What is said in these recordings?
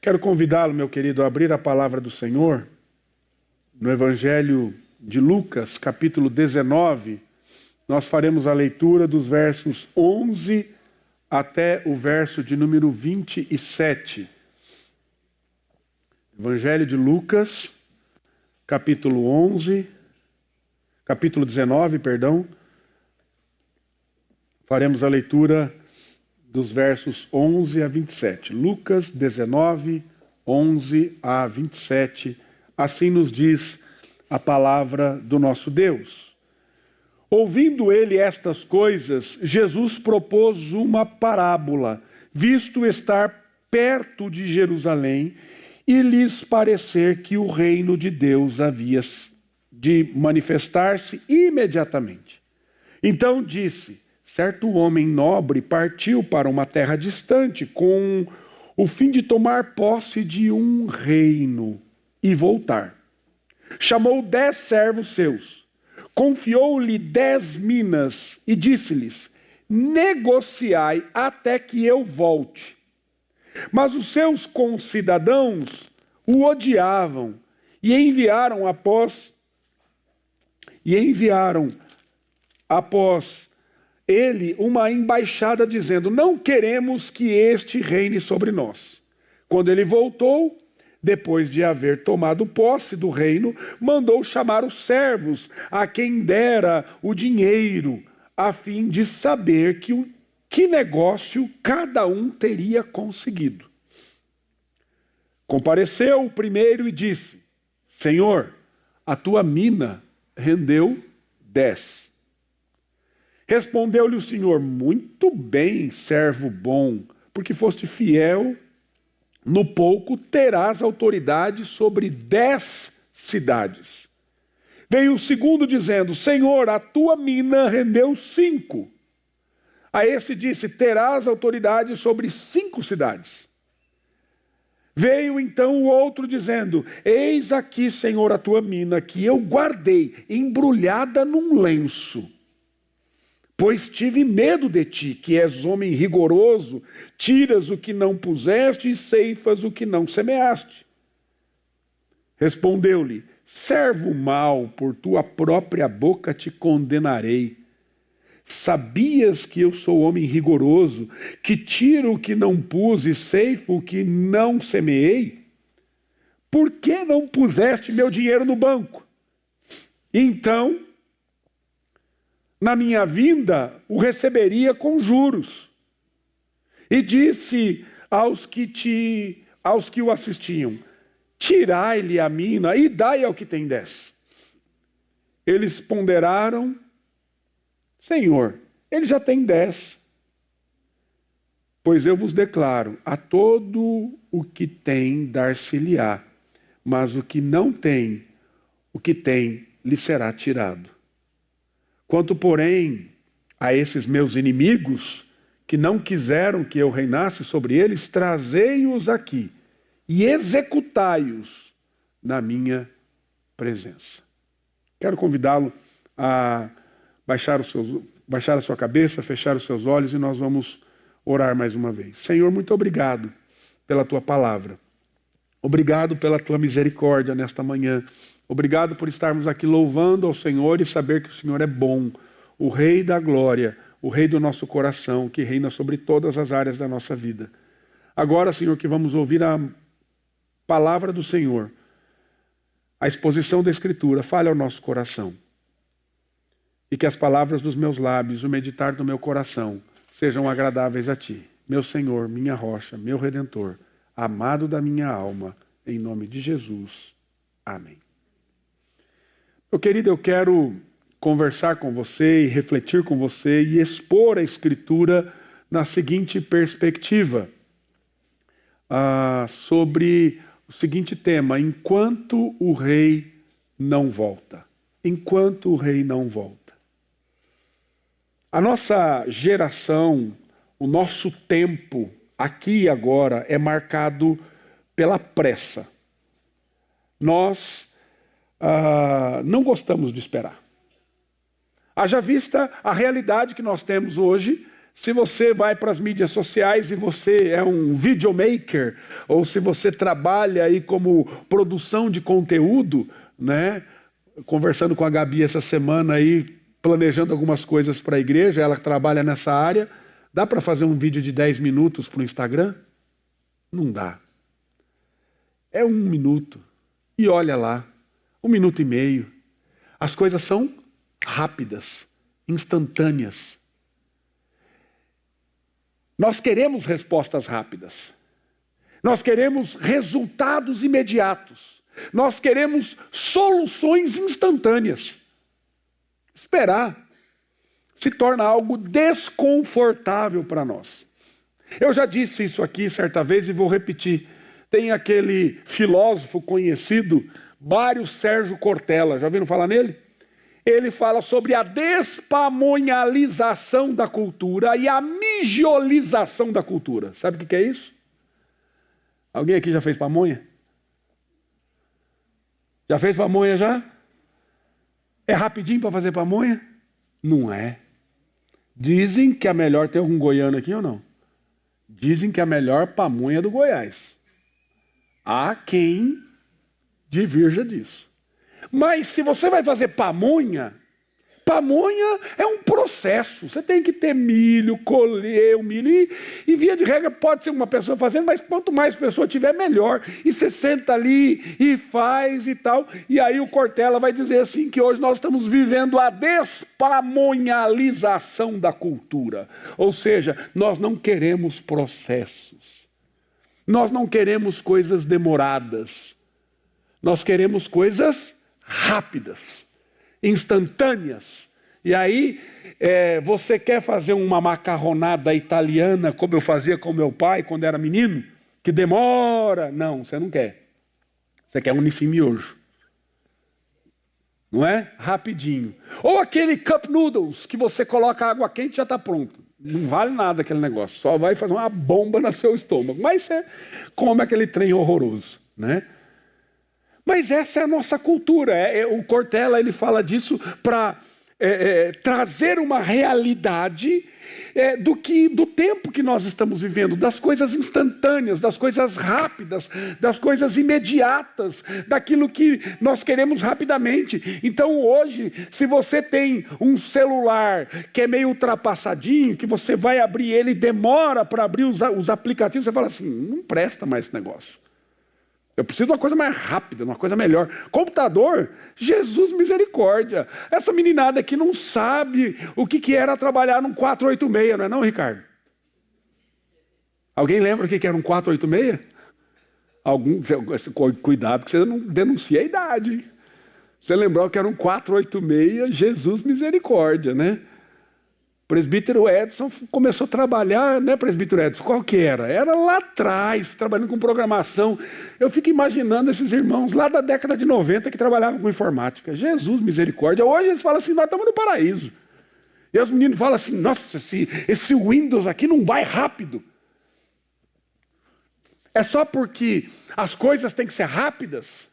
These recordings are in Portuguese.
Quero convidá-lo, meu querido, a abrir a palavra do Senhor no Evangelho de Lucas, capítulo 19. Nós faremos a leitura dos versos 11 até o verso de número 27. Evangelho de Lucas, capítulo 19, faremos a leitura dos versos 11 a 27. Lucas 19, 11 a 27. Assim nos diz a palavra do nosso Deus. Ouvindo ele estas coisas, Jesus propôs uma parábola, visto estar perto de Jerusalém e lhes parecer que o reino de Deus havia de manifestar-se imediatamente. Então disse: certo homem nobre partiu para uma terra distante com o fim de tomar posse de um reino e voltar. Chamou 10 servos seus, confiou-lhe 10 minas e disse-lhes: negociai até que eu volte. Mas os seus concidadãos o odiavam e enviaram após ele uma embaixada dizendo: não queremos que este reine sobre nós. Quando ele voltou, depois de haver tomado posse do reino, mandou chamar os servos a quem dera o dinheiro, a fim de saber que negócio cada um teria conseguido. Compareceu o primeiro e disse: Senhor, a tua mina rendeu 10. Respondeu-lhe o Senhor: muito bem, servo bom, porque foste fiel no pouco, terás autoridade sobre 10 cidades. Veio o segundo dizendo: Senhor, a tua mina rendeu 5. A esse disse: terás autoridade sobre 5 cidades. Veio então o outro dizendo: eis aqui, Senhor, a tua mina, que eu guardei embrulhada num lenço. Pois tive medo de ti, que és homem rigoroso, tiras o que não puseste e ceifas o que não semeaste. Respondeu-lhe: servo mau, por tua própria boca te condenarei. Sabias que eu sou homem rigoroso, que tiro o que não pus e ceifo o que não semeei? Por que não puseste meu dinheiro no banco? Então, na minha vinda, o receberia com juros. E disse aos que o assistiam: tirai-lhe a mina e dai ao que tem 10. Eles ponderaram: Senhor, ele já tem 10. Pois eu vos declaro, a todo o que tem dar-se-lhe-á, mas o que não tem, o que tem lhe será tirado. Quanto, porém, a esses meus inimigos, que não quiseram que eu reinasse sobre eles, trazei-os aqui e executai-os na minha presença. Quero convidá-lo a baixar a sua cabeça, fechar os seus olhos e nós vamos orar mais uma vez. Senhor, muito obrigado pela tua palavra. Obrigado pela tua misericórdia nesta manhã. Obrigado por estarmos aqui louvando ao Senhor e saber que o Senhor é bom, o Rei da glória, o Rei do nosso coração, que reina sobre todas as áreas da nossa vida. Agora, Senhor, que vamos ouvir a palavra do Senhor, a exposição da Escritura, fale ao nosso coração. E que as palavras dos meus lábios, o meditar do meu coração, sejam agradáveis a Ti, meu Senhor, minha rocha, meu Redentor, amado da minha alma, em nome de Jesus. Amém. Meu querido, eu quero conversar com você e refletir com você e expor a Escritura na seguinte perspectiva, sobre o seguinte tema: enquanto o rei não volta. Enquanto o rei não volta. A nossa geração, o nosso tempo, aqui e agora, é marcado pela pressa. Nós não gostamos de esperar. Haja vista a realidade que nós temos hoje Se você vai para as mídias sociais e você é um videomaker, ou se você trabalha aí como produção de conteúdo, né? Conversando com a Gabi essa semana aí, planejando algumas coisas para a igreja, ela trabalha nessa área, dá para fazer um vídeo de 10 minutos para o Instagram? Não dá. É 1 minuto. E olha lá, 1 minuto e meio. As coisas são rápidas, instantâneas. Nós queremos respostas rápidas. Nós queremos resultados imediatos. Nós queremos soluções instantâneas. Esperar se torna algo desconfortável para nós. Eu já disse isso aqui certa vez e vou repetir. Tem aquele filósofo conhecido, Mário Sérgio Cortella. Já ouviram falar nele? Ele fala sobre a despamonhalização da cultura e a migiolização da cultura. Sabe o que é isso? Alguém aqui já fez pamonha? Já fez pamonha já? É rapidinho para fazer pamonha? Não é. Dizem que a melhor... Tem algum goiano aqui ou não? Dizem que a melhor pamonha é do Goiás. Há quem divirja disso. Mas se você vai fazer pamonha, pamonha é um processo. Você tem que ter milho, colher o milho. E via de regra pode ser uma pessoa fazendo, mas quanto mais pessoa tiver, melhor. E você senta ali e faz e tal. E aí o Cortella vai dizer assim que hoje nós estamos vivendo a despamonhalização da cultura. Ou seja, nós não queremos processos. Nós não queremos coisas demoradas. Nós queremos coisas rápidas, instantâneas. E aí, você quer fazer uma macarronada italiana, como eu fazia com meu pai quando era menino, que demora? Não, você não quer. Você quer um Nissin miojo. Não é? Rapidinho. Ou aquele cup noodles, que você coloca água quente e já está pronto. Não vale nada aquele negócio, só vai fazer uma bomba no seu estômago. Mas você come aquele trem horroroso, né? Mas essa é a nossa cultura. O Cortella ele fala disso para trazer uma realidade do tempo que nós estamos vivendo, das coisas instantâneas, das coisas rápidas, das coisas imediatas, daquilo que nós queremos rapidamente. Então hoje, se você tem um celular que é meio ultrapassadinho, que você vai abrir ele e demora para abrir os aplicativos, você fala assim, não presta mais esse negócio. Eu preciso de uma coisa mais rápida, uma coisa melhor. Computador, Jesus misericórdia. Essa meninada aqui não sabe o que era trabalhar num 486, não é não, Ricardo? Alguém lembra o que era um 486? Cuidado que você não denuncia a idade. Hein? Você lembrou que era um 486, Jesus misericórdia, né? O presbítero Edson começou a trabalhar, né, presbítero Edson? Qual que era? Era lá atrás, trabalhando com programação. Eu fico imaginando esses irmãos lá da década de 90 que trabalhavam com informática. Jesus, misericórdia. Hoje eles falam assim, nós estamos no paraíso. E os meninos falam assim, nossa, esse Windows aqui não vai rápido. É só porque as coisas têm que ser rápidas?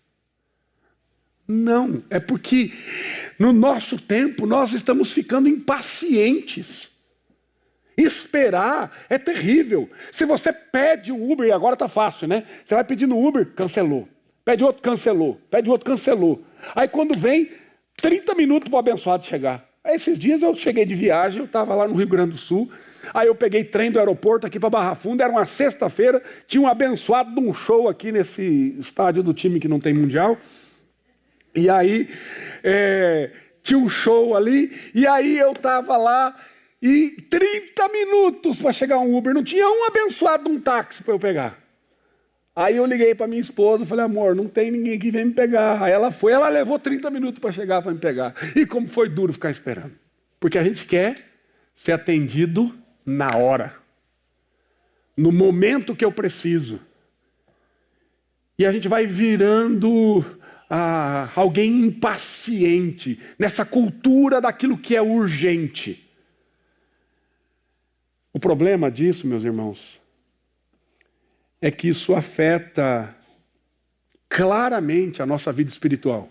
Não, é porque no nosso tempo nós estamos ficando impacientes. Esperar é terrível. Se você pede um Uber, e agora está fácil, né? Você vai pedir no Uber, cancelou. Pede outro, cancelou. Pede outro, cancelou. Aí quando vem, 30 minutos para o abençoado chegar. Aí esses dias eu cheguei de viagem, eu estava lá no Rio Grande do Sul, aí eu peguei trem do aeroporto aqui para Barra Funda, era uma sexta-feira, tinha um abençoado de um show aqui nesse estádio do time que não tem mundial. E aí, tinha um show ali, e aí eu estava lá, e 30 minutos para chegar um Uber, não tinha um abençoado de um táxi para eu pegar. Aí eu liguei para minha esposa, falei, amor, não tem ninguém que vem me pegar. Aí ela foi, ela levou 30 minutos para chegar para me pegar. E como foi duro ficar esperando. Porque a gente quer ser atendido na hora. No momento que eu preciso. E a gente vai virando... alguém impaciente, nessa cultura daquilo que é urgente. O problema disso, meus irmãos, é que isso afeta claramente a nossa vida espiritual.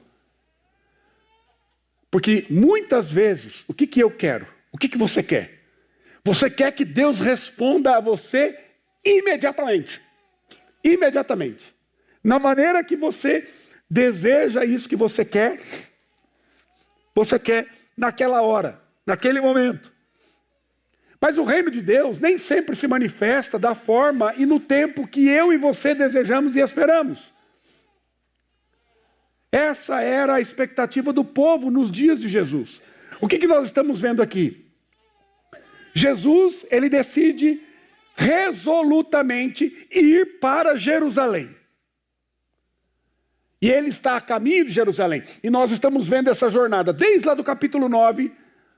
Porque muitas vezes, o que eu quero? O que você quer? Você quer que Deus responda a você imediatamente. Imediatamente. Na maneira que você deseja isso que você quer naquela hora, naquele momento. Mas o reino de Deus nem sempre se manifesta da forma e no tempo que eu e você desejamos e esperamos. Essa era a expectativa do povo nos dias de Jesus. O que nós estamos vendo aqui? Jesus, ele decide resolutamente ir para Jerusalém. E ele está a caminho de Jerusalém. E nós estamos vendo essa jornada desde lá do capítulo 9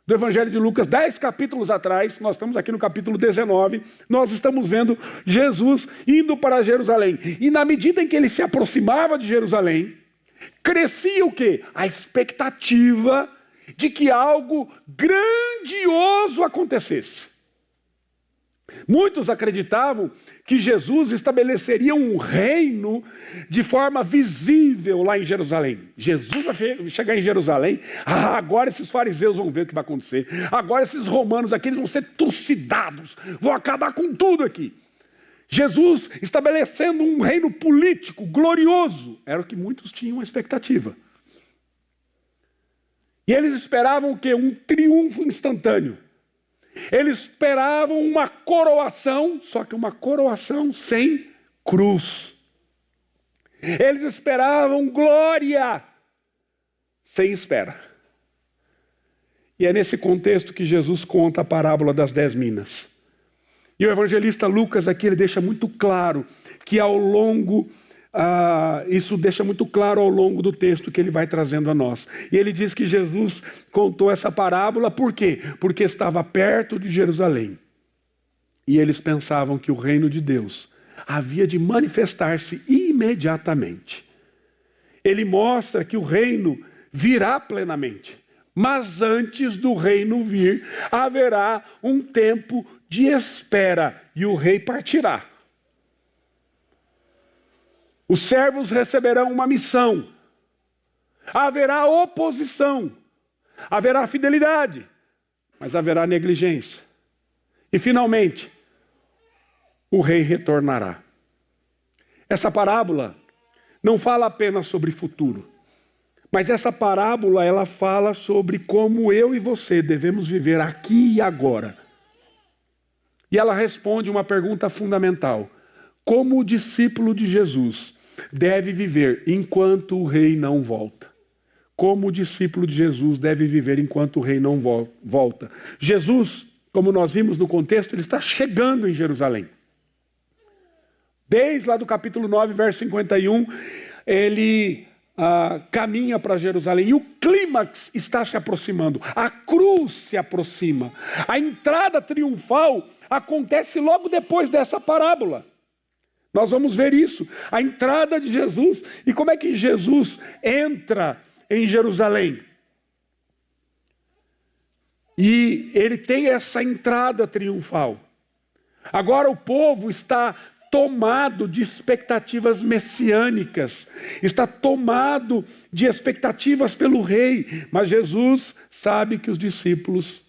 do Evangelho de Lucas, 10 capítulos atrás. Nós estamos aqui no capítulo 19. Nós estamos vendo Jesus indo para Jerusalém. E na medida em que ele se aproximava de Jerusalém, crescia o quê? A expectativa de que algo grandioso acontecesse. Muitos acreditavam que Jesus estabeleceria um reino de forma visível lá em Jerusalém. Jesus vai chegar em Jerusalém, agora esses fariseus vão ver o que vai acontecer. Agora esses romanos aqui eles vão ser trucidados, vão acabar com tudo aqui. Jesus estabelecendo um reino político glorioso, era o que muitos tinham expectativa. E eles esperavam o quê? Um triunfo instantâneo. Eles esperavam uma coroação, só que uma coroação sem cruz. Eles esperavam glória sem espera. E é nesse contexto que Jesus conta a parábola das 10 minas. E o evangelista Lucas aqui ele deixa muito claro que ao longo isso deixa muito claro ao longo do texto que ele vai trazendo a nós. E ele diz que Jesus contou essa parábola, por quê? Porque estava perto de Jerusalém. E eles pensavam que o reino de Deus havia de manifestar-se imediatamente. Ele mostra que o reino virá plenamente. Mas antes do reino vir, haverá um tempo de espera e o rei partirá. Os servos receberão uma missão. Haverá oposição. Haverá fidelidade. Mas haverá negligência. E finalmente, o rei retornará. Essa parábola não fala apenas sobre futuro. Mas essa parábola, ela fala sobre como eu e você devemos viver aqui e agora. E ela responde uma pergunta fundamental. Como o discípulo de Jesus deve viver enquanto o rei não volta? Como o discípulo de Jesus deve viver enquanto o rei não volta? Jesus, como nós vimos no contexto, ele está chegando em Jerusalém. Desde lá do capítulo 9, verso 51, ele caminha para Jerusalém. E o clímax está se aproximando. A cruz se aproxima. A entrada triunfal acontece logo depois dessa parábola. Nós vamos ver isso, a entrada de Jesus. E como é que Jesus entra em Jerusalém? E ele tem essa entrada triunfal. Agora o povo está tomado de expectativas messiânicas, está tomado de expectativas pelo rei. Mas Jesus sabe que os discípulos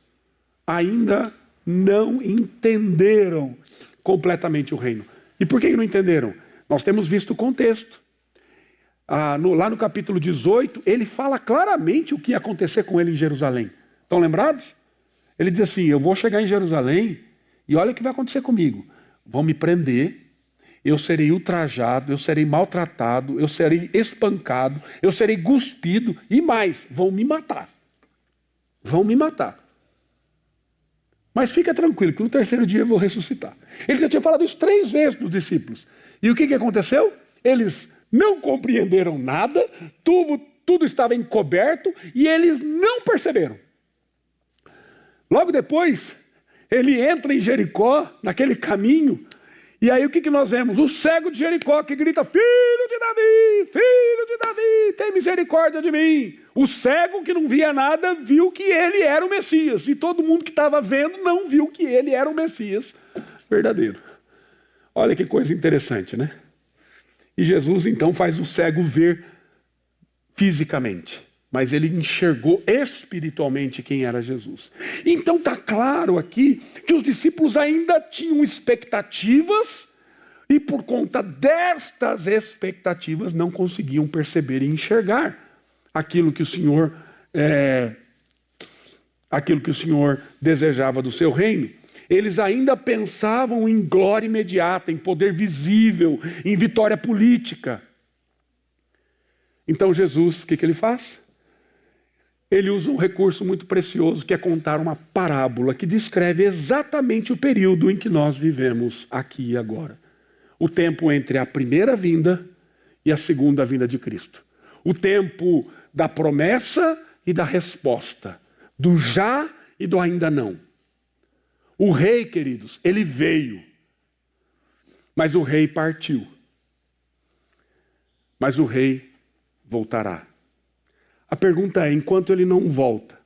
ainda não entenderam completamente o reino. E por que não entenderam? Nós temos visto o contexto. Lá no capítulo 18, ele fala claramente o que ia acontecer com ele em Jerusalém. Estão lembrados? Ele diz assim, eu vou chegar em Jerusalém e olha o que vai acontecer comigo. Vão me prender, eu serei ultrajado, eu serei maltratado, eu serei espancado, eu serei cuspido e mais, vão me matar. Vão me matar. Mas fica tranquilo, que no terceiro dia eu vou ressuscitar. Ele já tinha falado isso 3 vezes para os discípulos. E o que aconteceu? Eles não compreenderam nada, tudo estava encoberto e eles não perceberam. Logo depois, ele entra em Jericó, naquele caminho, e aí o que nós vemos? O cego de Jericó que grita, filho de Davi, tem misericórdia de mim. O cego que não via nada, viu que ele era o Messias. E todo mundo que estava vendo não viu que ele era o Messias verdadeiro. Olha que coisa interessante, né? E Jesus então faz o cego ver fisicamente. mas ele enxergou espiritualmente quem era Jesus. Então está claro aqui que os discípulos ainda tinham expectativas e por conta destas expectativas não conseguiam perceber e enxergar aquilo que o Senhor desejava do seu reino. Eles ainda pensavam em glória imediata, em poder visível, em vitória política. Então Jesus, o que ele faz? Ele usa um recurso muito precioso, que é contar uma parábola que descreve exatamente o período em que nós vivemos aqui e agora. O tempo entre a primeira vinda e a segunda vinda de Cristo. O tempo da promessa e da resposta. Do já e do ainda não. O rei, queridos, ele veio. Mas o rei partiu. Mas o rei voltará. A pergunta é, enquanto ele não volta,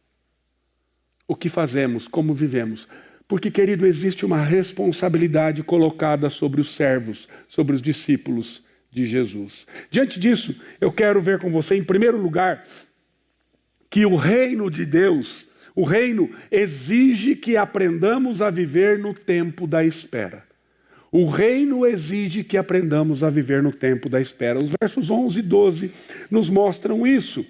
o que fazemos, como vivemos? Porque, querido, existe uma responsabilidade colocada sobre os servos, sobre os discípulos de Jesus. Diante disso, eu quero ver com você, em primeiro lugar, que o reino de Deus, o reino exige que aprendamos a viver no tempo da espera. O reino exige que aprendamos a viver no tempo da espera. Os versos 11 e 12 nos mostram isso.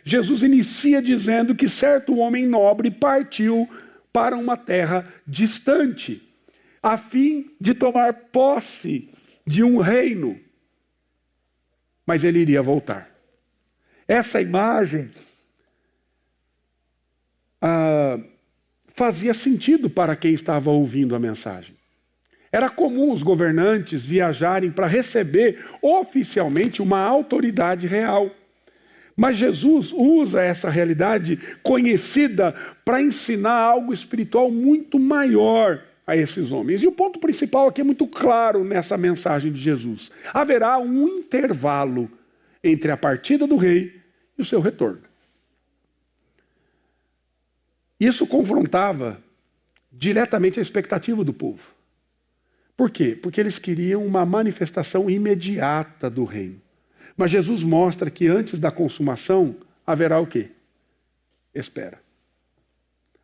Jesus inicia dizendo que certo homem nobre partiu para uma terra distante, a fim de tomar posse de um reino. Mas ele iria voltar. Essa imagem fazia sentido para quem estava ouvindo a mensagem. Era comum os governantes viajarem para receber oficialmente uma autoridade real. Mas Jesus usa essa realidade conhecida para ensinar algo espiritual muito maior a esses homens. E o ponto principal aqui é muito claro nessa mensagem de Jesus. Haverá um intervalo entre a partida do rei e o seu retorno. Isso confrontava diretamente a expectativa do povo. Por quê? Porque eles queriam uma manifestação imediata do reino. Mas Jesus mostra que antes da consumação haverá o quê? Espera.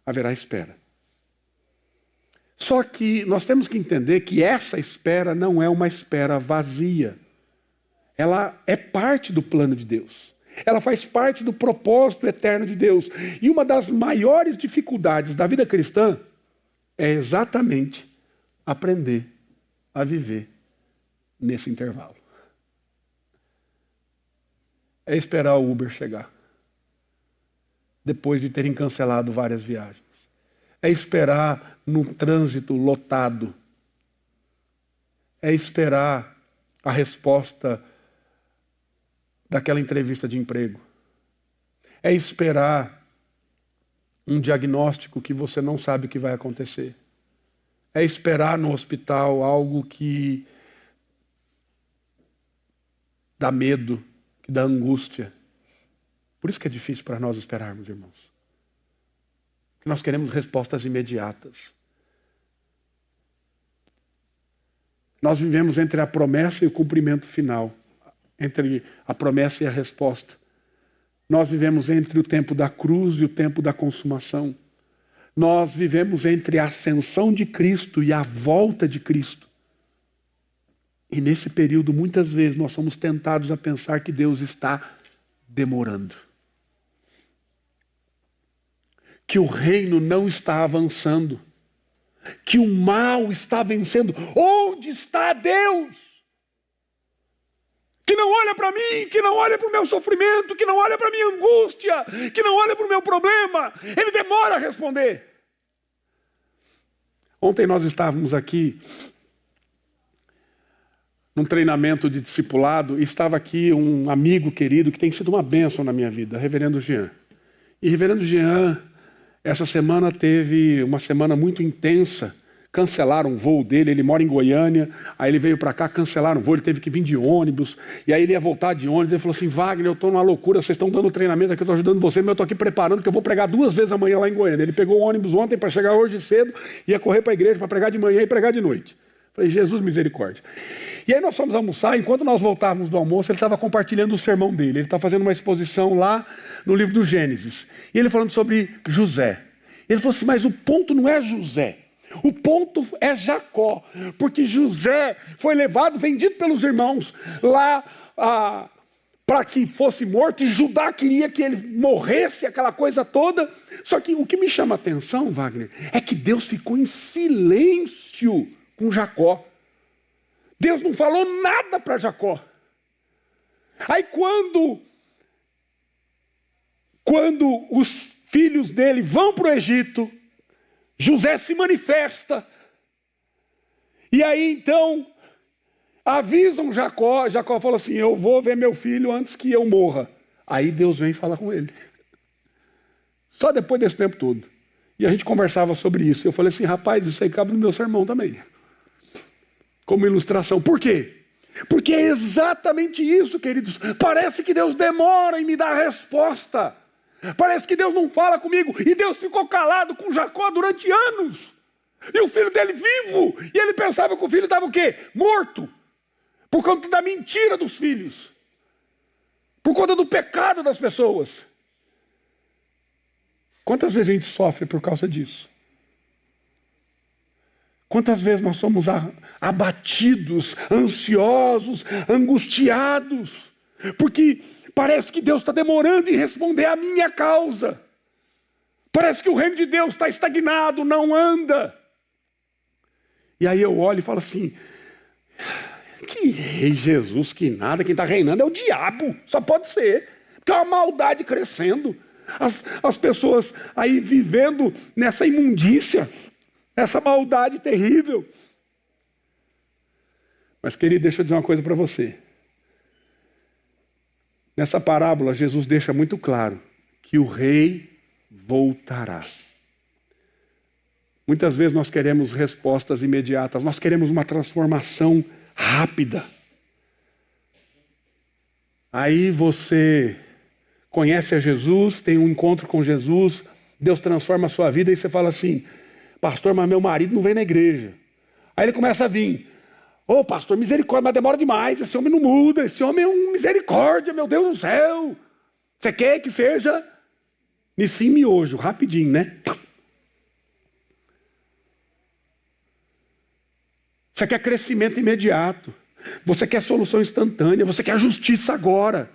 Haverá espera. Só que nós temos que entender que essa espera não é uma espera vazia. Ela é parte do plano de Deus. Ela faz parte do propósito eterno de Deus. E uma das maiores dificuldades da vida cristã é exatamente aprender a viver nesse intervalo. É esperar o Uber chegar, depois de terem cancelado várias viagens. É esperar num trânsito lotado. É esperar a resposta daquela entrevista de emprego. É esperar um diagnóstico que você não sabe o que vai acontecer. É esperar no hospital algo que dá medo, que dá angústia. Por isso que é difícil para nós esperarmos, irmãos. Porque nós queremos respostas imediatas. Nós vivemos entre a promessa e o cumprimento final. Entre a promessa e a resposta. Nós vivemos entre o tempo da cruz e o tempo da consumação. Nós vivemos entre a ascensão de Cristo e a volta de Cristo. E nesse período, muitas vezes, nós somos tentados a pensar que Deus está demorando. Que o reino não está avançando. Que o mal está vencendo. Onde está Deus? Que não olha para mim, que não olha para o meu sofrimento, que não olha para a minha angústia, que não olha para o meu problema. Ele demora a responder. Ontem nós estávamos aqui num treinamento de discipulado, e estava aqui um amigo querido que tem sido uma bênção na minha vida, reverendo Jean. E reverendo Jean, essa semana teve uma semana muito intensa, cancelaram o voo dele, ele mora em Goiânia, aí ele veio para cá, cancelaram o voo, ele teve que vir de ônibus, e aí ele ia voltar de ônibus, ele falou assim, Wagner, eu estou numa loucura, vocês estão dando treinamento aqui, eu estou ajudando vocês, mas eu estou aqui preparando, que eu vou pregar 2 vezes amanhã lá em Goiânia. Ele pegou o ônibus ontem para chegar hoje cedo, ia correr para a igreja para pregar de manhã e pregar de noite. Falei, Jesus, misericórdia. E aí nós fomos almoçar, enquanto nós voltávamos do almoço, ele estava compartilhando o sermão dele. Ele está fazendo uma exposição lá no livro do Gênesis. E ele falando sobre José. Ele falou assim, mas o ponto não é José. O ponto é Jacó. Porque José foi levado, vendido pelos irmãos lá para que fosse morto. E Judá queria que ele morresse, aquela coisa toda. Só que o que me chama a atenção, Wagner, é que Deus ficou em silêncio com Jacó. Deus não falou nada para Jacó. Aí quando os filhos dele vão para o Egito, José se manifesta. E aí então avisam Jacó. Jacó fala assim, eu vou ver meu filho antes que eu morra. Aí Deus vem falar com ele. Só depois desse tempo todo. E a gente conversava sobre isso. Eu falei assim, rapaz, isso aí cabe no meu sermão também. Como ilustração. Por quê? Porque é exatamente isso, queridos. Parece que Deus demora em me dar a resposta. Parece que Deus não fala comigo. E Deus ficou calado com Jacó durante anos. E o filho dele vivo. E ele pensava que o filho estava o quê? Morto. Por conta da mentira dos filhos. Por conta do pecado das pessoas. Quantas vezes a gente sofre por causa disso? Quantas vezes nós somos abatidos, ansiosos, angustiados, porque parece que Deus está demorando em responder à minha causa. Parece que o reino de Deus está estagnado, não anda. E aí eu olho e falo assim, que rei Jesus, que nada, quem está reinando é o diabo, só pode ser, porque é uma maldade crescendo, as pessoas aí vivendo nessa imundícia, essa maldade terrível. Mas, querido, deixa eu dizer uma coisa para você. Nessa parábola, Jesus deixa muito claro que o rei voltará. Muitas vezes nós queremos respostas imediatas, nós queremos uma transformação rápida. Aí você conhece a Jesus, tem um encontro com Jesus, Deus transforma a sua vida e você fala assim, pastor, mas meu marido não vem na igreja. Aí ele começa a vir. Ô pastor, misericórdia, mas demora demais. Esse homem não muda. Esse homem é um misericórdia, meu Deus do céu. Você quer que seja Nissim miojo, rapidinho, né? Você quer crescimento imediato. Você quer solução instantânea. Você quer justiça agora.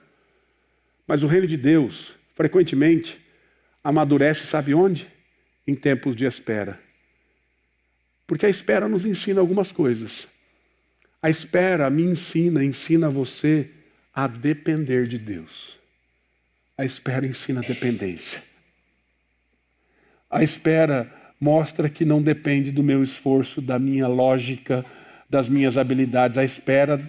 Mas o reino de Deus, frequentemente, amadurece, sabe onde? Em tempos de espera. Porque a espera nos ensina algumas coisas. A espera me ensina você a depender de Deus. A espera ensina a dependência. A espera mostra que não depende do meu esforço, da minha lógica, das minhas habilidades. A espera,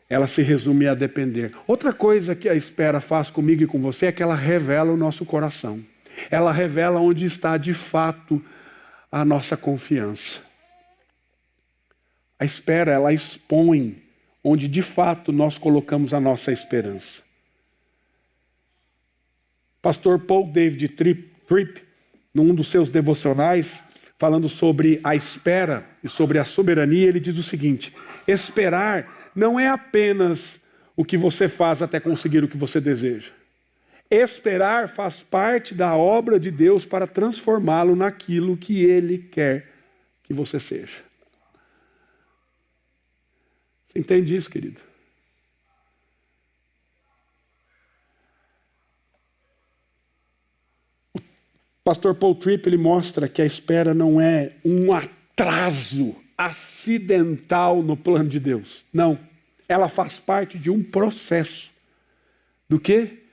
ela se resume a depender. Outra coisa que a espera faz comigo e com você é que ela revela o nosso coração. Ela revela onde está de fato a nossa confiança. A espera, ela expõe onde de fato nós colocamos a nossa esperança. Pastor Paul David Tripp, num dos seus devocionais, falando sobre a espera e sobre a soberania, ele diz o seguinte: esperar não é apenas o que você faz até conseguir o que você deseja. Esperar faz parte da obra de Deus para transformá-lo naquilo que Ele quer que você seja. Você entende isso, querido? O pastor Paul Tripp, ele mostra que a espera não é um atraso acidental no plano de Deus. Não. Ela faz parte de um processo. Do quê?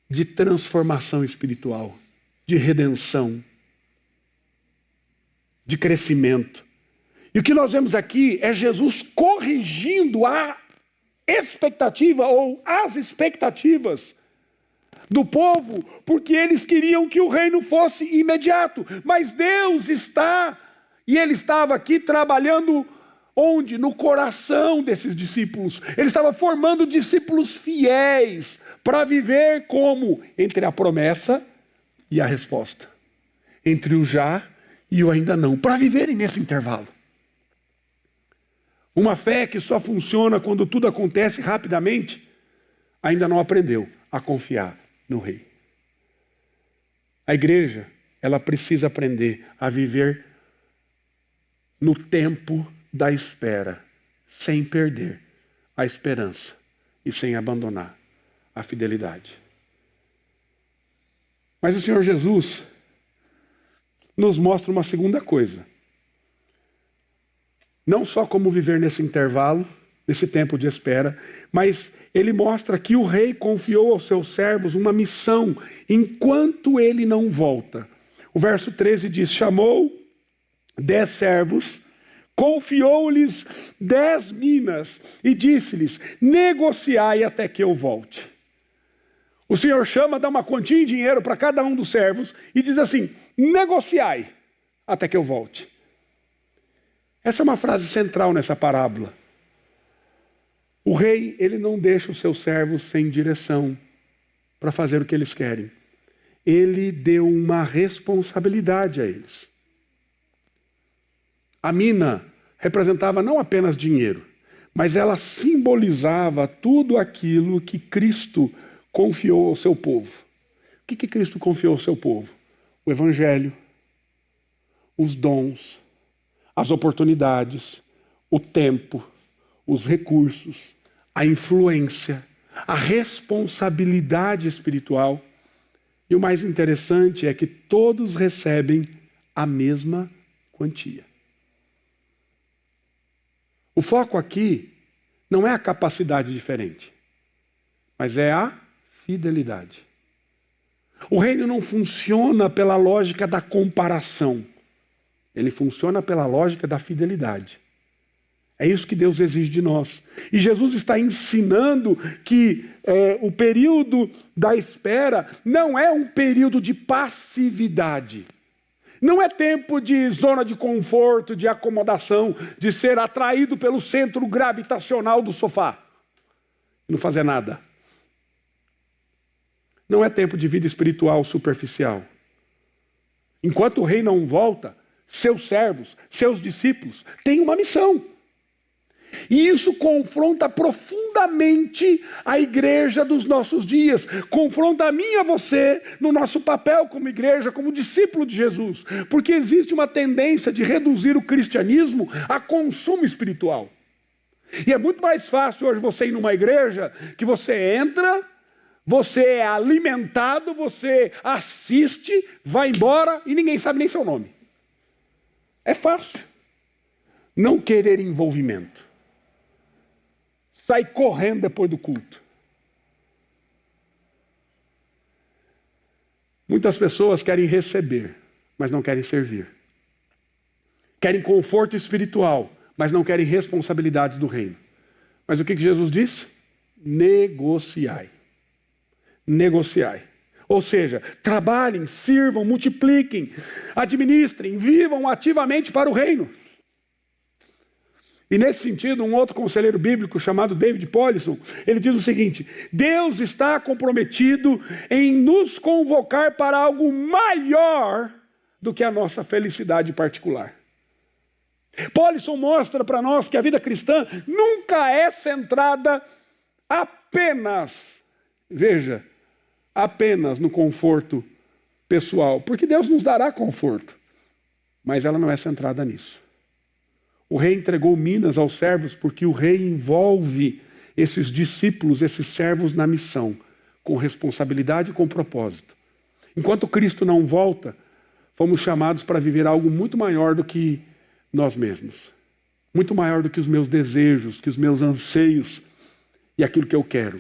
De transformação espiritual, de redenção, de crescimento. E o que nós vemos aqui é Jesus corrigindo a expectativa ou as expectativas do povo, porque eles queriam que o reino fosse imediato. Mas Deus está, e Ele estava aqui trabalhando onde? No coração desses discípulos. Ele estava formando discípulos fiéis para viver como? Entre a promessa e a resposta. Entre o já e o ainda não. Para viverem nesse intervalo. Uma fé que só funciona quando tudo acontece rapidamente, ainda não aprendeu a confiar no Rei. A igreja, ela precisa aprender a viver no tempo da espera, sem perder a esperança e sem abandonar a fidelidade. Mas o Senhor Jesus nos mostra uma segunda coisa. Não só como viver nesse intervalo, nesse tempo de espera, mas ele mostra que o rei confiou aos seus servos uma missão enquanto ele não volta. O verso 13 diz: chamou 10 servos, confiou-lhes 10 minas e disse-lhes: negociai até que eu volte. O Senhor chama, dá uma quantia em dinheiro para cada um dos servos e diz assim: negociai até que eu volte. Essa é uma frase central nessa parábola. O rei, ele não deixa os seus servos sem direção para fazer o que eles querem. Ele deu uma responsabilidade a eles. A mina representava não apenas dinheiro, mas ela simbolizava tudo aquilo que Cristo confiou ao seu povo. O que Cristo confiou ao seu povo? O Evangelho, os dons, as oportunidades, o tempo, os recursos, a influência, a responsabilidade espiritual. E o mais interessante é que todos recebem a mesma quantia. O foco aqui não é a capacidade diferente, mas é a fidelidade. O reino não funciona pela lógica da comparação. Ele funciona pela lógica da fidelidade. É isso que Deus exige de nós. E Jesus está ensinando que o período da espera não é um período de passividade. Não é tempo de zona de conforto, de acomodação, de ser atraído pelo centro gravitacional do sofá. Não fazer nada. Não é tempo de vida espiritual superficial. Enquanto o rei não volta, seus servos, seus discípulos têm uma missão. E isso confronta profundamente a igreja dos nossos dias. Confronta a mim e a você no nosso papel como igreja, como discípulo de Jesus. Porque existe uma tendência de reduzir o cristianismo a consumo espiritual. E é muito mais fácil hoje você ir numa igreja que você entra, você é alimentado, você assiste, vai embora e ninguém sabe nem seu nome. É fácil não querer envolvimento. Sai correndo depois do culto. Muitas pessoas querem receber, mas não querem servir. Querem conforto espiritual, mas não querem responsabilidades do reino. Mas o que Jesus disse? Negociai. Negociai. Ou seja, trabalhem, sirvam, multipliquem, administrem, vivam ativamente para o reino. E nesse sentido, um outro conselheiro bíblico chamado David Powlison, ele diz o seguinte: Deus está comprometido em nos convocar para algo maior do que a nossa felicidade particular. Powlison mostra para nós que a vida cristã nunca é centrada apenas, veja, apenas no conforto pessoal, porque Deus nos dará conforto, mas ela não é centrada nisso. O rei entregou minas aos servos porque o rei envolve esses discípulos, esses servos na missão, com responsabilidade e com propósito. Enquanto Cristo não volta, fomos chamados para viver algo muito maior do que nós mesmos. Muito maior do que os meus desejos, que os meus anseios e aquilo que eu quero.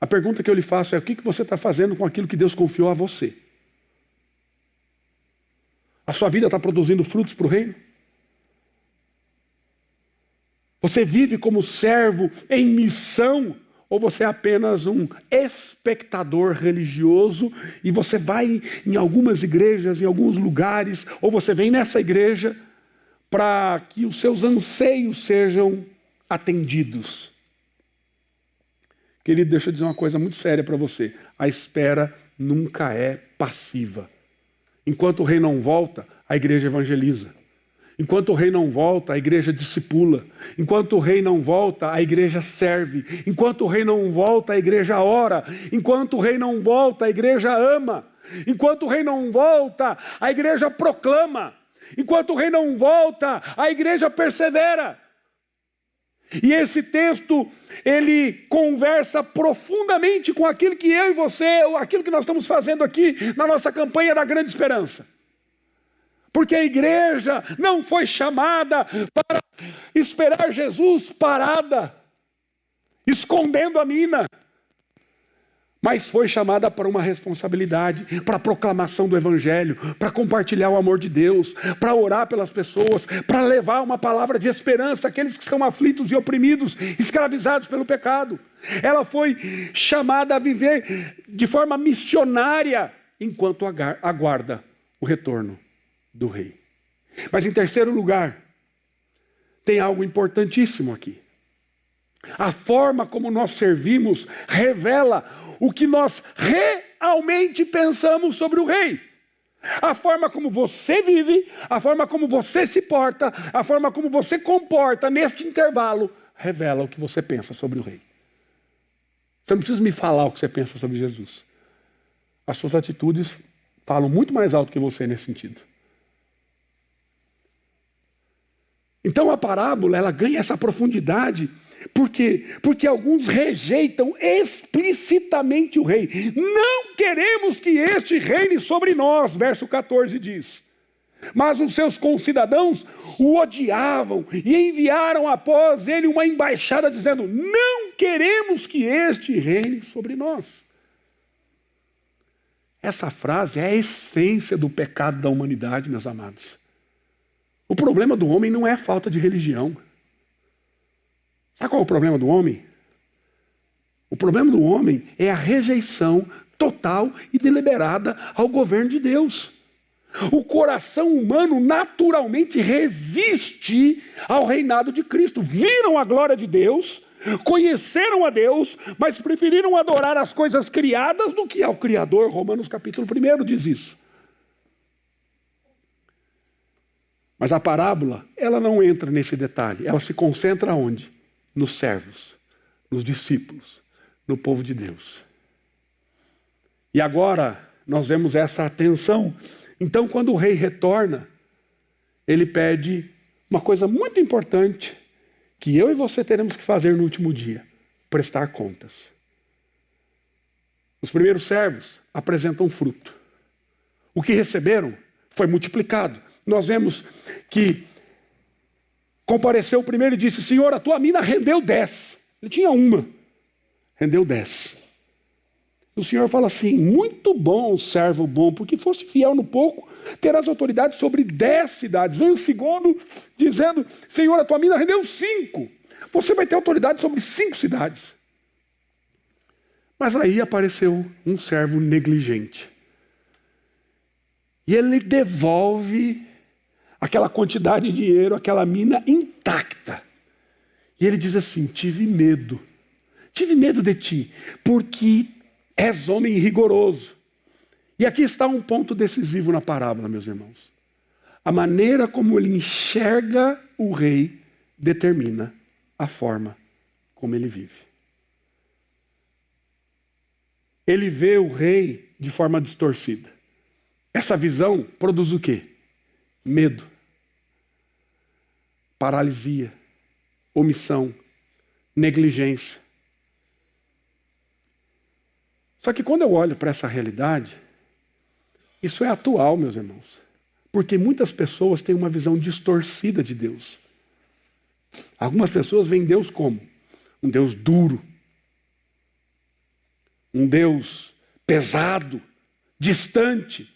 A pergunta que eu lhe faço é: o que você está fazendo com aquilo que Deus confiou a você? A sua vida está produzindo frutos para o reino? Você vive como servo em missão? Ou você é apenas um espectador religioso e você vai em algumas igrejas, em alguns lugares, ou você vem nessa igreja para que os seus anseios sejam atendidos? Querido, deixa eu dizer uma coisa muito séria para você. A espera nunca é passiva. Enquanto o rei não volta, a igreja evangeliza. Enquanto o rei não volta, a igreja discipula. Enquanto o rei não volta, a igreja serve. Enquanto o rei não volta, a igreja ora. Enquanto o rei não volta, a igreja ama. Enquanto o rei não volta, a igreja proclama. Enquanto o rei não volta, a igreja persevera. E esse texto, ele conversa profundamente com aquilo que eu e você, aquilo que nós estamos fazendo aqui na nossa campanha da Grande Esperança. Porque a igreja não foi chamada para esperar Jesus parada, escondendo a mina, mas foi chamada para uma responsabilidade, para a proclamação do Evangelho, para compartilhar o amor de Deus, para orar pelas pessoas, para levar uma palavra de esperança àqueles que estão aflitos e oprimidos, escravizados pelo pecado. Ela foi chamada a viver de forma missionária, enquanto aguarda o retorno do rei. Mas em terceiro lugar, tem algo importantíssimo aqui. A forma como nós servimos revela o que nós realmente pensamos sobre o rei. A forma como você vive, a forma como você se porta, a forma como você comporta neste intervalo, revela o que você pensa sobre o rei. Você não precisa me falar o que você pensa sobre Jesus. As suas atitudes falam muito mais alto que você nesse sentido. Então a parábola, ela ganha essa profundidade. Por quê? Porque alguns rejeitam explicitamente o rei. Não queremos que este reine sobre nós, verso 14 diz. Mas os seus concidadãos o odiavam e enviaram após ele uma embaixada dizendo: não queremos que este reine sobre nós. Essa frase é a essência do pecado da humanidade, meus amados. O problema do homem não é a falta de religião. Sabe qual é o problema do homem? O problema do homem é a rejeição total e deliberada ao governo de Deus. O coração humano naturalmente resiste ao reinado de Cristo. Viram a glória de Deus, conheceram a Deus, mas preferiram adorar as coisas criadas do que ao Criador. Romanos capítulo 1 diz isso. Mas a parábola, ela não entra nesse detalhe. Ela se concentra onde? Nos servos, nos discípulos, no povo de Deus. E agora nós vemos essa atenção. Então, quando o rei retorna, ele pede uma coisa muito importante que eu e você teremos que fazer no último dia: prestar contas. Os primeiros servos apresentam fruto. O que receberam foi multiplicado. Nós vemos que compareceu o primeiro e disse: Senhor, a tua mina rendeu 10. Ele tinha uma, rendeu 10. O Senhor fala assim: muito bom, servo bom, porque foste fiel no pouco, terás autoridade sobre 10 cidades. Vem o segundo dizendo: Senhor, a tua mina rendeu 5. Você vai ter autoridade sobre 5 cidades. Mas aí apareceu um servo negligente. E ele devolve aquela quantidade de dinheiro, aquela mina intacta. E ele diz assim: tive medo de ti, porque és homem rigoroso. E aqui está um ponto decisivo na parábola, meus irmãos. A maneira como ele enxerga o rei determina a forma como ele vive. Ele vê o rei de forma distorcida. Essa visão produz o quê? Medo, paralisia, omissão, negligência. Só que quando eu olho para essa realidade, isso é atual, meus irmãos. Porque muitas pessoas têm uma visão distorcida de Deus. Algumas pessoas veem Deus como um Deus duro, um Deus pesado, distante,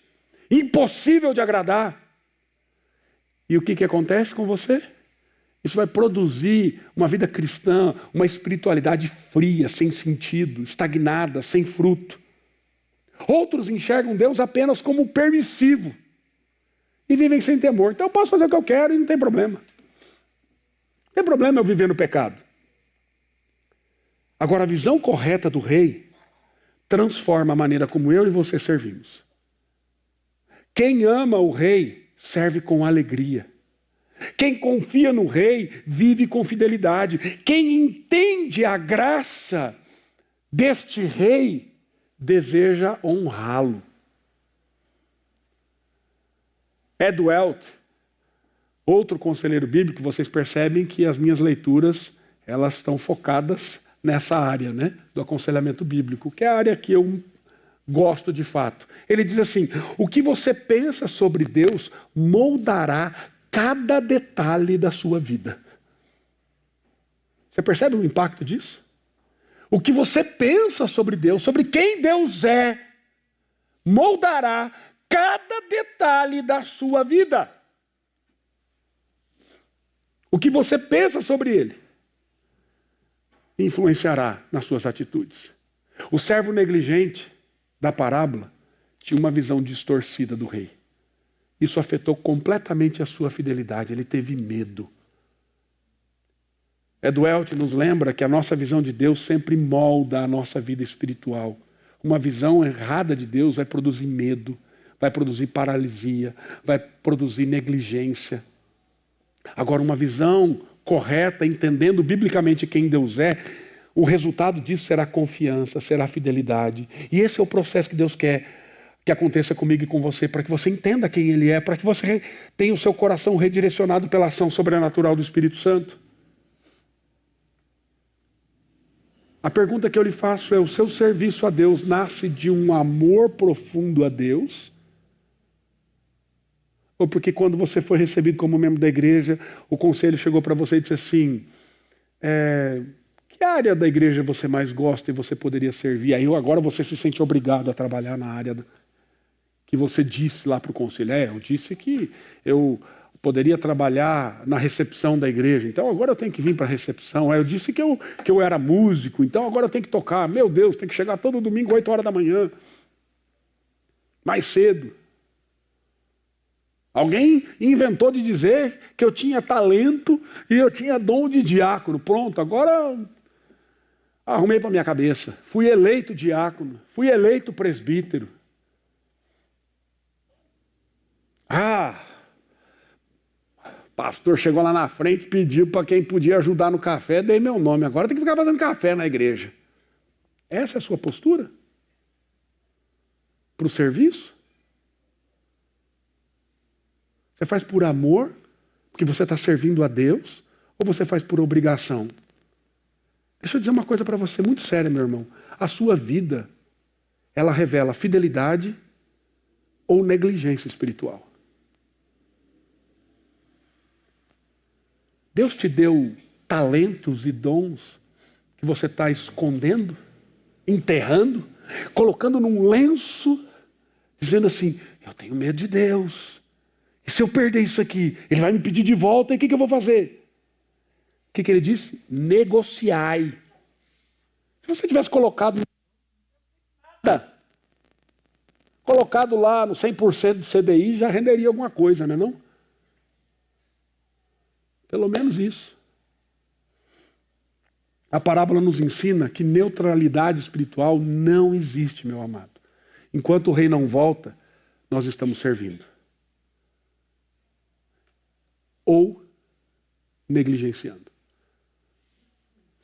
impossível de agradar. E o que acontece com você? Isso vai produzir uma vida cristã, uma espiritualidade fria, sem sentido, estagnada, sem fruto. Outros enxergam Deus apenas como permissivo e vivem sem temor. Então eu posso fazer o que eu quero e não tem problema. Não tem problema eu viver no pecado. Agora, a visão correta do rei transforma a maneira como eu e você servimos. Quem ama o rei serve com alegria. Quem confia no rei vive com fidelidade. Quem entende a graça deste rei deseja honrá-lo. Ed Welch, outro conselheiro bíblico, vocês percebem que as minhas leituras elas estão focadas nessa área, né, do aconselhamento bíblico, que é a área que eu gosto de fato. Ele diz assim: o que você pensa sobre Deus moldará cada detalhe da sua vida. Você percebe o impacto disso? O que você pensa sobre Deus, sobre quem Deus é, moldará cada detalhe da sua vida. O que você pensa sobre Ele influenciará nas suas atitudes. O servo negligente da parábola tinha uma visão distorcida do rei. Isso afetou completamente a sua fidelidade. Ele teve medo. Ed Welch nos lembra que a nossa visão de Deus sempre molda a nossa vida espiritual. Uma visão errada de Deus vai produzir medo, vai produzir paralisia, vai produzir negligência. Agora, uma visão correta, entendendo biblicamente quem Deus é, o resultado disso será confiança, será fidelidade. E esse é o processo que Deus quer que aconteça comigo e com você, para que você entenda quem Ele é, para que você tenha o seu coração redirecionado pela ação sobrenatural do Espírito Santo. A pergunta que eu lhe faço é: o seu serviço a Deus nasce de um amor profundo a Deus? Ou porque quando você foi recebido como membro da igreja, o conselho chegou para você e disse assim: que área da igreja você mais gosta e você poderia servir? Aí agora você se sente obrigado a trabalhar na área que você disse lá para o conselho. Eu disse que eu poderia trabalhar na recepção da igreja, então agora eu tenho que vir para a recepção. Eu disse que eu era músico, então agora eu tenho que tocar. Meu Deus, tem que chegar todo domingo 8 horas da manhã, mais cedo. Alguém inventou de dizer que eu tinha talento e eu tinha dom de diácono. Pronto, agora arrumei para minha cabeça. Fui eleito diácono, fui eleito presbítero. Pastor chegou lá na frente, pediu para quem podia ajudar no café, dei meu nome. Agora tem que ficar fazendo café na igreja. Essa é a sua postura? Para o serviço? Você faz por amor, porque você está servindo a Deus, ou você faz por obrigação? Deixa eu dizer uma coisa para você muito séria, meu irmão. A sua vida, ela revela fidelidade ou negligência espiritual. Deus te deu talentos e dons que você está escondendo, enterrando, colocando num lenço, dizendo assim: eu tenho medo de Deus. E se eu perder isso aqui, Ele vai me pedir de volta, e o que eu vou fazer? O que Ele disse? Negociai. Se você tivesse colocado lá no 100% de CDI, já renderia alguma coisa, não é não? Pelo menos isso. A parábola nos ensina que neutralidade espiritual não existe, meu amado. Enquanto o rei não volta, nós estamos servindo. Ou negligenciando.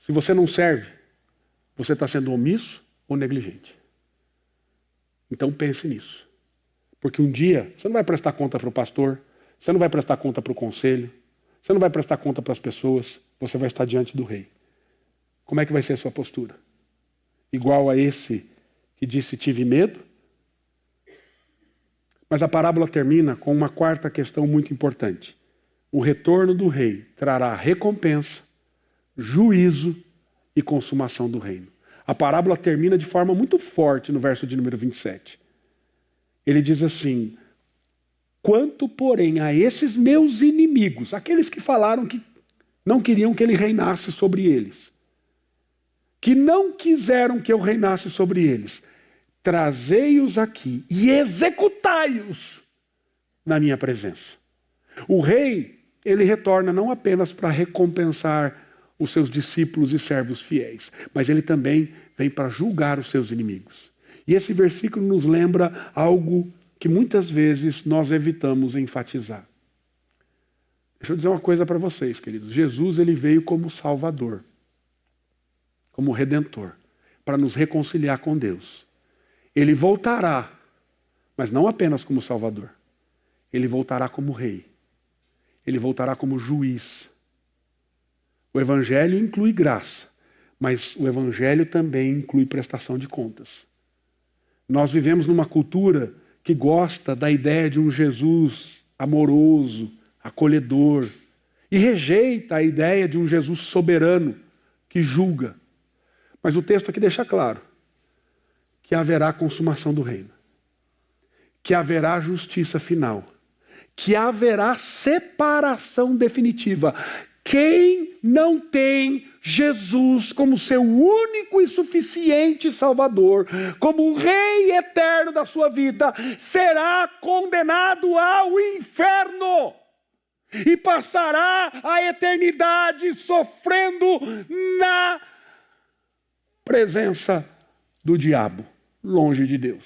Se você não serve, você está sendo omisso ou negligente. Então pense nisso. Porque um dia você não vai prestar conta para o pastor, você não vai prestar conta para o conselho, você não vai prestar conta para as pessoas, você vai estar diante do rei. Como é que vai ser a sua postura? Igual a esse que disse: tive medo? Mas a parábola termina com uma quarta questão muito importante. O retorno do rei trará recompensa, juízo e consumação do reino. A parábola termina de forma muito forte no verso de número 27. Ele diz assim: quanto, porém, a esses meus inimigos, aqueles que falaram que não queriam que ele reinasse sobre eles, que não quiseram que eu reinasse sobre eles, trazei-os aqui e executai-os na minha presença. O rei, ele retorna não apenas para recompensar os seus discípulos e servos fiéis, mas ele também vem para julgar os seus inimigos. E esse versículo nos lembra algo que muitas vezes nós evitamos enfatizar. Deixa eu dizer uma coisa para vocês, queridos. Jesus, ele veio como Salvador, como Redentor, para nos reconciliar com Deus. Ele voltará, mas não apenas como Salvador. Ele voltará como Rei. Ele voltará como juiz. O Evangelho inclui graça, mas o Evangelho também inclui prestação de contas. Nós vivemos numa cultura que gosta da ideia de um Jesus amoroso, acolhedor, e rejeita a ideia de um Jesus soberano que julga. Mas o texto aqui deixa claro que haverá consumação do reino, que haverá justiça final, que haverá separação definitiva. Quem não tem Jesus como seu único e suficiente Salvador, como o Rei eterno da sua vida, será condenado ao inferno e passará a eternidade sofrendo na presença do diabo, longe de Deus.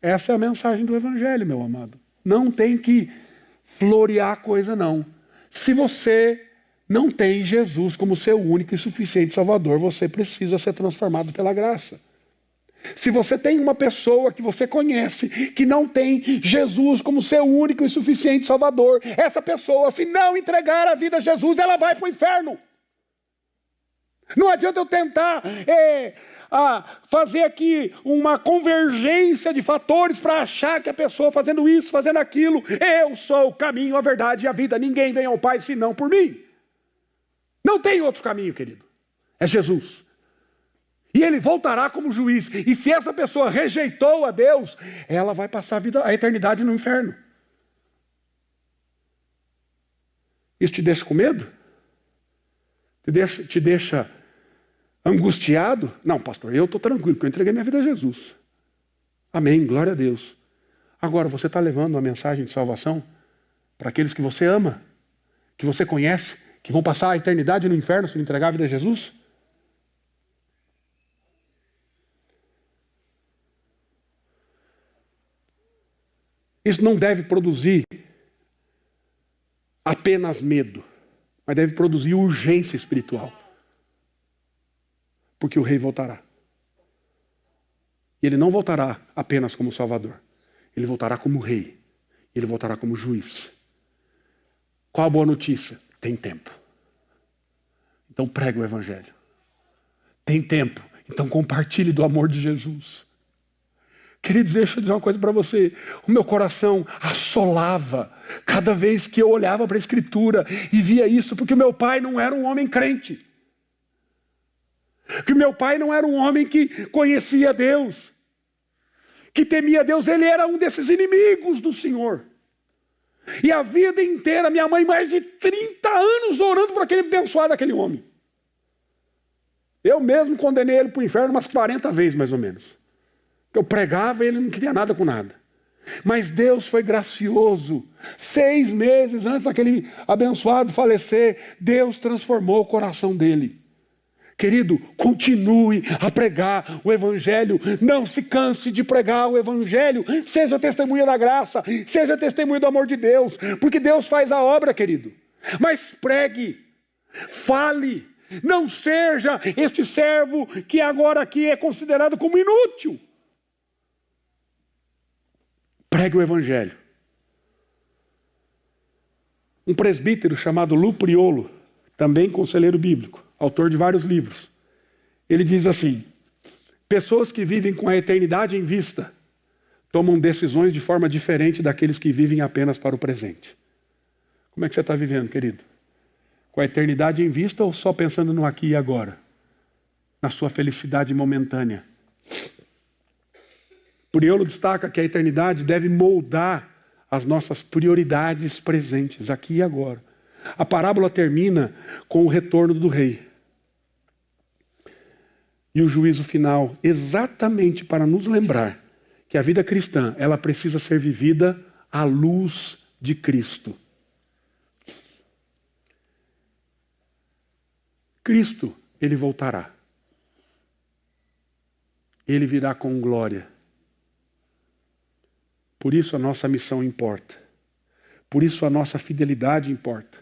Essa é a mensagem do Evangelho, meu amado. Não tem que florear coisa, não. Se você não tem Jesus como seu único e suficiente Salvador, você precisa ser transformado pela graça. Se você tem uma pessoa que você conhece que não tem Jesus como seu único e suficiente Salvador, essa pessoa, se não entregar a vida a Jesus, ela vai para o inferno. Não adianta eu tentar fazer aqui uma convergência de fatores para achar que a pessoa fazendo isso, fazendo aquilo, eu sou o caminho, a verdade e a vida. Ninguém vem ao Pai senão por mim. Não tem outro caminho, querido. É Jesus. E ele voltará como juiz. E se essa pessoa rejeitou a Deus, ela vai passar a eternidade no inferno. Isso te deixa com medo? Te deixa angustiado? Não, pastor, eu estou tranquilo, porque eu entreguei minha vida a Jesus. Amém, glória a Deus. Agora, você está levando uma mensagem de salvação para aqueles que você ama, que você conhece, que vão passar a eternidade no inferno se não entregar a vida a Jesus? Isso não deve produzir apenas medo, mas deve produzir urgência espiritual. Porque o Rei voltará. E ele não voltará apenas como Salvador. Ele voltará como Rei. Ele voltará como juiz. Qual a boa notícia? Tem tempo. Então pregue o Evangelho. Tem tempo. Então compartilhe do amor de Jesus. Queridos, deixa eu dizer uma coisa para você. O meu coração assolava cada vez que eu olhava para a Escritura e via isso, porque o meu pai não era um homem crente. Que meu pai não era um homem que conhecia Deus, que temia Deus. Ele era um desses inimigos do Senhor. E a vida inteira, minha mãe, mais de 30 anos orando por aquele abençoado daquele homem. Eu mesmo condenei ele para o inferno umas 40 vezes, mais ou menos. Eu pregava e ele não queria nada com nada. Mas Deus foi gracioso. 6 meses antes daquele abençoado falecer, Deus transformou o coração dele. Querido, continue a pregar o Evangelho. Não se canse de pregar o Evangelho. Seja testemunha da graça. Seja testemunha do amor de Deus. Porque Deus faz a obra, querido. Mas pregue. Fale. Não seja este servo que agora aqui é considerado como inútil. Pregue o Evangelho. Um presbítero chamado Lu Priolo, também conselheiro bíblico, autor de vários livros, ele diz assim: pessoas que vivem com a eternidade em vista tomam decisões de forma diferente daqueles que vivem apenas para o presente. Como é que você está vivendo, querido? Com a eternidade em vista ou só pensando no aqui e agora? Na sua felicidade momentânea? Priolo destaca que a eternidade deve moldar as nossas prioridades presentes, aqui e agora. A parábola termina com o retorno do rei. E o juízo final, exatamente para nos lembrar que a vida cristã, ela precisa ser vivida à luz de Cristo. Cristo, ele voltará. Ele virá com glória. Por isso a nossa missão importa. Por isso a nossa fidelidade importa.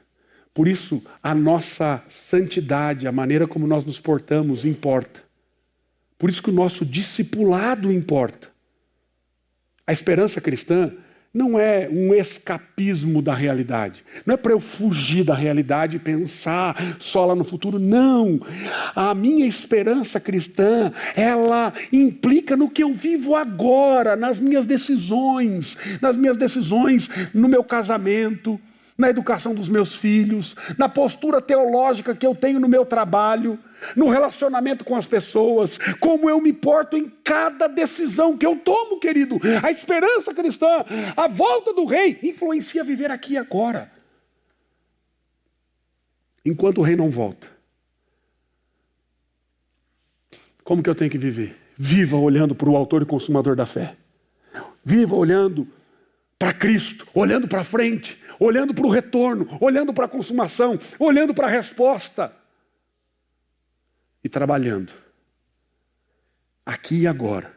Por isso, a nossa santidade, a maneira como nós nos portamos, importa. Por isso que o nosso discipulado importa. A esperança cristã não é um escapismo da realidade. Não é para eu fugir da realidade e pensar só lá no futuro. Não! A minha esperança cristã, ela implica no que eu vivo agora, nas minhas decisões no meu casamento, na educação dos meus filhos, na postura teológica que eu tenho no meu trabalho, no relacionamento com as pessoas, como eu me porto em cada decisão que eu tomo, querido. A esperança cristã, a volta do rei, influencia viver aqui e agora. Enquanto o rei não volta, como que eu tenho que viver? Viva olhando para o autor e consumador da fé. Viva olhando para Cristo, olhando para frente, olhando para o retorno, olhando para a consumação, olhando para a resposta. E trabalhando, aqui e agora,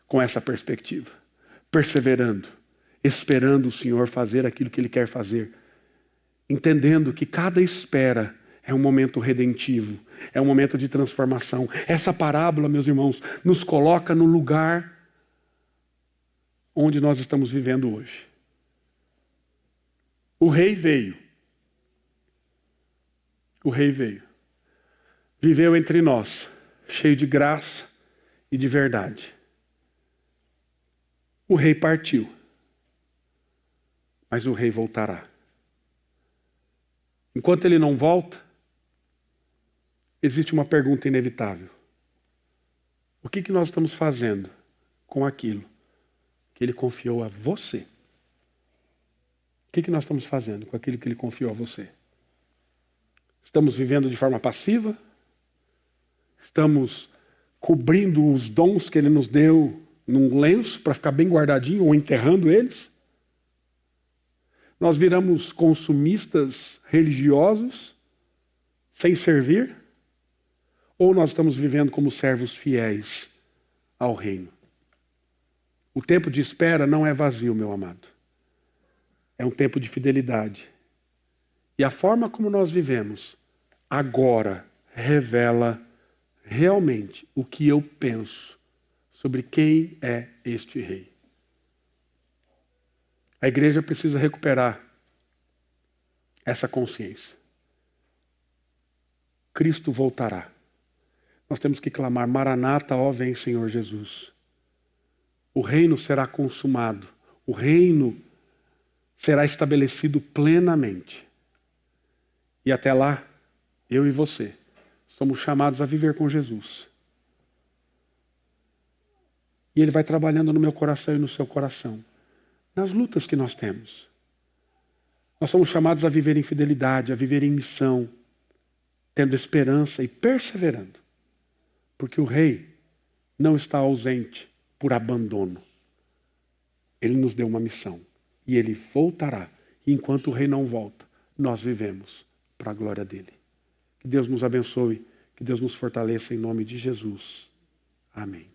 com essa perspectiva, perseverando, esperando o Senhor fazer aquilo que Ele quer fazer, entendendo que cada espera é um momento redentivo, é um momento de transformação. Essa parábola, meus irmãos, nos coloca no lugar onde nós estamos vivendo hoje. O rei veio. O rei veio. Viveu entre nós, cheio de graça e de verdade. O rei partiu, mas o rei voltará. Enquanto ele não volta, existe uma pergunta inevitável. O que nós estamos fazendo com aquilo que ele confiou a você? O que nós estamos fazendo com aquilo que ele confiou a você? Estamos vivendo de forma passiva? Estamos cobrindo os dons que Ele nos deu num lenço para ficar bem guardadinho ou enterrando eles? Nós viramos consumistas religiosos sem servir? Ou nós estamos vivendo como servos fiéis ao reino? O tempo de espera não é vazio, meu amado. É um tempo de fidelidade. E a forma como nós vivemos agora revela realmente o que eu penso sobre quem é este rei. A igreja precisa recuperar essa consciência. Cristo voltará. Nós temos que clamar: Maranata, ó vem Senhor Jesus. O reino será consumado. O reino será estabelecido plenamente. E até lá, eu e você somos chamados a viver com Jesus. E Ele vai trabalhando no meu coração e no seu coração, nas lutas que nós temos. Nós somos chamados a viver em fidelidade, a viver em missão, tendo esperança e perseverando. Porque o Rei não está ausente por abandono. Ele nos deu uma missão. E Ele voltará. E enquanto o Rei não volta, nós vivemos para a glória dEle. Que Deus nos abençoe, que Deus nos fortaleça em nome de Jesus. Amém.